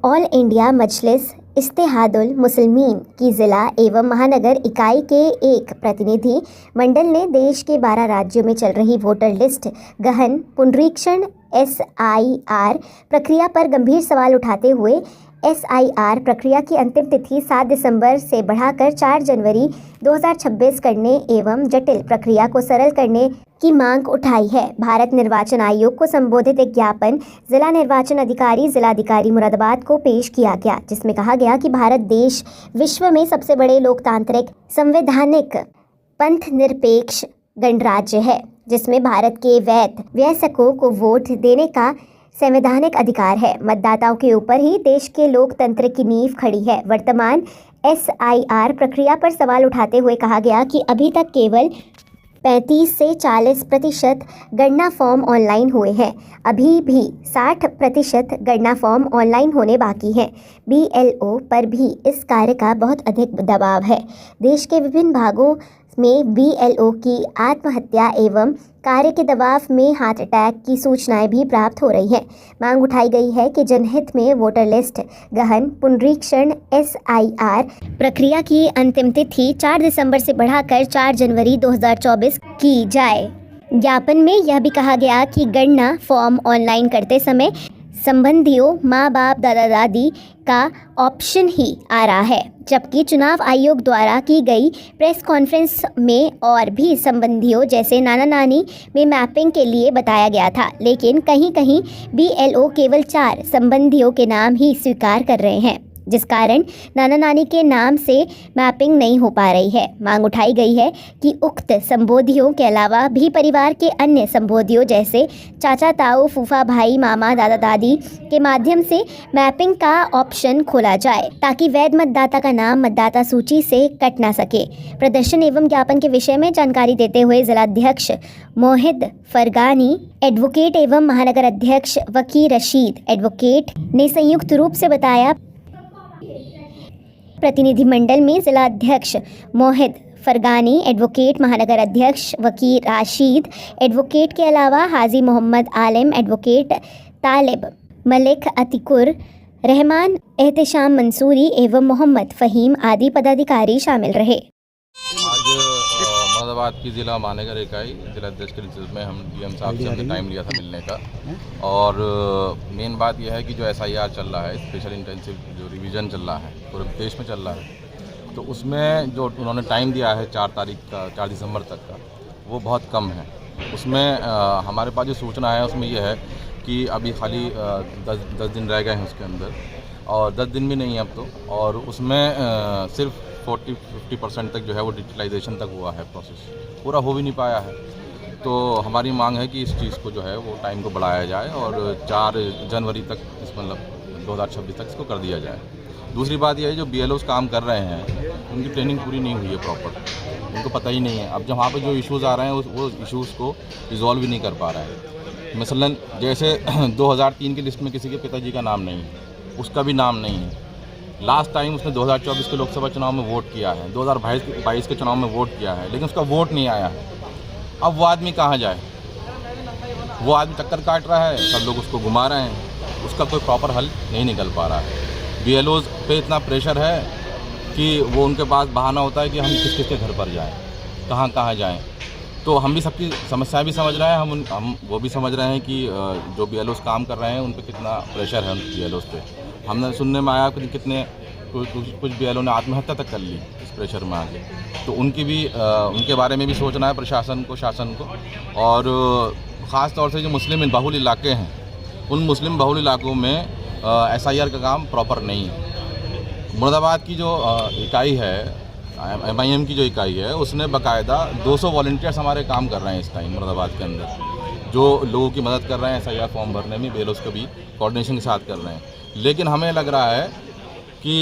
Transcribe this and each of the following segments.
All India मजलिस इत्तेहादुल मुस्लिमीन की ज़िला एवं महानगर इकाई के एक प्रतिनिधि मंडल ने देश के 12 राज्यों में चल रही वोटर लिस्ट गहन पुनरीक्षण SIR प्रक्रिया पर गंभीर सवाल उठाते हुए SIR प्रक्रिया की अंतिम तिथि 7 दिसंबर से बढ़ाकर 4 जनवरी 2026 करने एवं जटिल प्रक्रिया को सरल करने की मांग उठाई है। भारत निर्वाचन आयोग को संबोधित एक ज्ञापन जिला निर्वाचन अधिकारी जिलाधिकारी मुरादाबाद को पेश किया गया, जिसमें कहा गया कि भारत देश विश्व में सबसे बड़े लोकतांत्रिक संवैधानिक पंथ निरपेक्ष गणराज्य है, जिसमें भारत के वैध वयस्कों को वोट देने का संवैधानिक अधिकार है। मतदाताओं के ऊपर ही देश के लोकतंत्र की नींव खड़ी है। वर्तमान SIR प्रक्रिया पर सवाल उठाते हुए कहा गया कि अभी तक केवल 35 से 40% गणना फॉर्म ऑनलाइन हुए हैं। अभी भी 60% गणना फॉर्म ऑनलाइन होने बाकी हैं। BLO पर भी इस कार्य का बहुत अधिक दबाव है। देश के विभिन्न भागों में BLO की आत्महत्या एवं कार्य के दबाव में हार्ट अटैक की सूचनाएं भी प्राप्त हो रही हैं। मांग उठाई गई है कि जनहित में वोटर लिस्ट गहन पुनरीक्षण SIR प्रक्रिया की अंतिम तिथि 4 दिसंबर से बढ़ाकर 4 जनवरी 2024 की जाए। ज्ञापन में यह भी कहा गया कि गणना फॉर्म ऑनलाइन करते समय संबंधियों माँ बाप दादा दादी का ऑप्शन ही आ रहा है, जबकि चुनाव आयोग द्वारा की गई प्रेस कॉन्फ्रेंस में और भी संबंधियों जैसे नाना नानी में मैपिंग के लिए बताया गया था, लेकिन कहीं कहीं BLO केवल 4 संबंधियों के नाम ही स्वीकार कर रहे हैं, जिस कारण नाना नानी के नाम से मैपिंग नहीं हो पा रही है। मांग उठाई गई है कि उक्त संबोधियों के अलावा भी परिवार के अन्य संबोधियों जैसे चाचा ताऊ फूफा भाई मामा दादा दादी के माध्यम से मैपिंग का ऑप्शन खोला जाए, ताकि वैध मतदाता का नाम मतदाता सूची से कट ना सके। प्रदर्शन एवं ज्ञापन के विषय में जानकारी देते हुए जिलाध्यक्ष मोहिद फरगानी एडवोकेट एवं महानगर अध्यक्ष वकील रशीद एडवोकेट ने संयुक्त रूप से बताया। प्रतिनिधिमंडल में जिला अध्यक्ष मोहिद फरगानी एडवोकेट, महानगर अध्यक्ष वकील राशिद एडवोकेट के अलावा हाजी मोहम्मद आलिम एडवोकेट, तालिब मलिक अतिकुर रहमान, एहतशाम मंसूरी एवं मोहम्मद फ़हीम आदि पदाधिकारी शामिल रहे। मुरादाबाद की ज़िला महानगर इकाई जिलाध्यक्ष के रूप में हम DM साहब से हमने टाइम लिया था मिलने का, और मेन बात यह है कि जो SIR चल रहा है, स्पेशल इंटेंसिव जो रिवीजन चल रहा है पूरे देश में चल रहा है, तो उसमें जो उन्होंने टाइम दिया है 4 दिसंबर तक का, वो बहुत कम है। उसमें हमारे पास जो सूचना है उसमें यह है कि अभी खाली 10 दिन रह गए हैं उसके अंदर, और 10 दिन भी नहीं है अब तो, और उसमें सिर्फ 40-50% तक जो है वो डिजिटलाइजेशन तक हुआ है, प्रोसेस पूरा हो भी नहीं पाया है। तो हमारी मांग है कि इस चीज़ को जो है वो टाइम को बढ़ाया जाए और 4 जनवरी तक इस मतलब 2026 तक इसको कर दिया जाए। दूसरी बात यह है जो BLOs काम कर रहे हैं उनकी ट्रेनिंग पूरी नहीं हुई है प्रॉपर, उनको पता ही नहीं है। अब जब वहाँ पे जो इश्यूज़ आ रहे हैं वो इश्यूज़ को रिजॉल्व भी नहीं कर पा रहे हैं। मसलन जैसे 2003 की लिस्ट में किसी के पिताजी का नाम नहीं है, उसका भी नाम नहीं है। लास्ट टाइम उसने 2024 के लोकसभा चुनाव में वोट किया है, 2022 के चुनाव में वोट किया है, लेकिन उसका वोट नहीं आया है। अब वो आदमी कहाँ जाए? वो आदमी चक्कर काट रहा है, सब लोग उसको घुमा रहे हैं, उसका कोई प्रॉपर हल नहीं निकल पा रहा है। BLOs पे इतना प्रेशर है कि वो उनके पास बहाना होता है कि हम किस के घर पर जाएँ, कहाँ जाएँ। तो हम भी सबकी समस्याएं भी समझ रहे हैं, हम वो भी समझ रहे हैं कि जो BLOs काम कर रहे हैं उन पर कितना प्रेशर है उन BLOs पे। हमने सुनने में आया कि कितने कुछ BLO ने आत्महत्या तक कर ली इस प्रेशर में आके। तो उनकी भी उनके बारे में भी सोचना है प्रशासन को, शासन को, और ख़ास तौर से जो मुस्लिम बहुल इलाके हैं उन मुस्लिम बहुल इलाकों में SIR का काम प्रॉपर नहीं है। मुरादाबाद की जो इकाई है, MIM की जो इकाई है, उसने बाकायदा 200 वॉलंटियर्स हमारे काम कर रहे हैं इस टाइम मुरादाबाद के अंदर, जो लोगों की मदद कर रहे हैं SIR फॉर्म भरने में, BLOs को भी कोऑर्डिनेशन के साथ कर रहे हैं। लेकिन हमें लग रहा है कि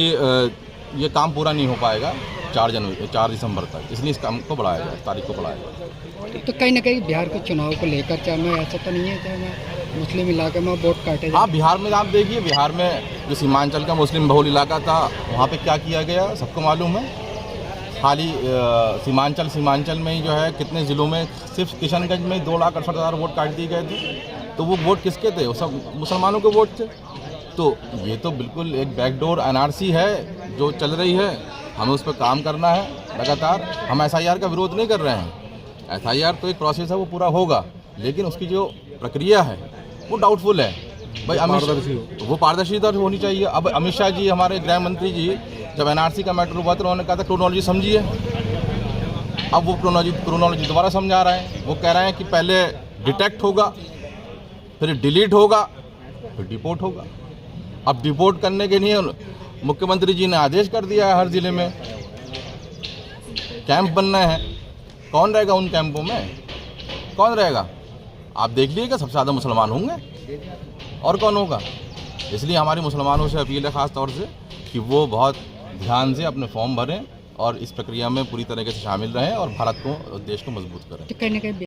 ये काम पूरा नहीं हो पाएगा 4 दिसंबर तक, इसलिए इस काम को बढ़ाया जाए, तारीख को बढ़ाया जाए। तो कहीं ना कहीं बिहार के चुनाव को लेकर चाहे ऐसा तो नहीं है चाहे मुस्लिम इलाके में वोट काटे? हाँ, बिहार में आप देखिए, बिहार में जो सीमांचल का मुस्लिम बहुल इलाका था वहाँ पे क्या किया गया सबको मालूम है। खाली सीमांचल में ही जो है कितने ज़िलों में सिर्फ किशनगंज में 2,68,000 वोट काट दिए गए थे। तो वो वोट किसके थे? वो सब मुसलमानों के वोट थे। तो ये तो बिल्कुल एक बैकडोर एनआरसी है जो चल रही है, हमें उस पर काम करना है लगातार। हम एसआईआर का विरोध नहीं कर रहे हैं, एसआईआर तो एक प्रोसेस है, वो पूरा होगा, लेकिन उसकी जो प्रक्रिया है वो डाउटफुल है भाई। वो पारदर्शिता होनी चाहिए। अब अमित शाह जी, हमारे गृह मंत्री जी, जब एनआरसी का मैटर हुआ तो उन्होंने कहा था क्रोनोलॉजी समझिए। अब वो क्रोनोलॉजी दोबारा समझा रहे हैं। वो कह रहे हैं कि पहले डिटेक्ट होगा, फिर डिलीट होगा, फिर डिपोर्ट होगा। अब डिपोर्ट करने के लिए मुख्यमंत्री जी ने आदेश कर दिया है, हर जिले में कैंप बनना है। कौन रहेगा उन कैंपों में? कौन रहेगा? आप देख लीजिएगा, सबसे ज़्यादा मुसलमान होंगे और कौन होगा। इसलिए हमारी मुसलमानों से अपील है ख़ास तौर से कि वो बहुत ध्यान से अपने फॉर्म भरें और इस प्रक्रिया में पूरी तरीके से शामिल रहें और भारत को, देश को मजबूत करें। तो कहीं ना कहीं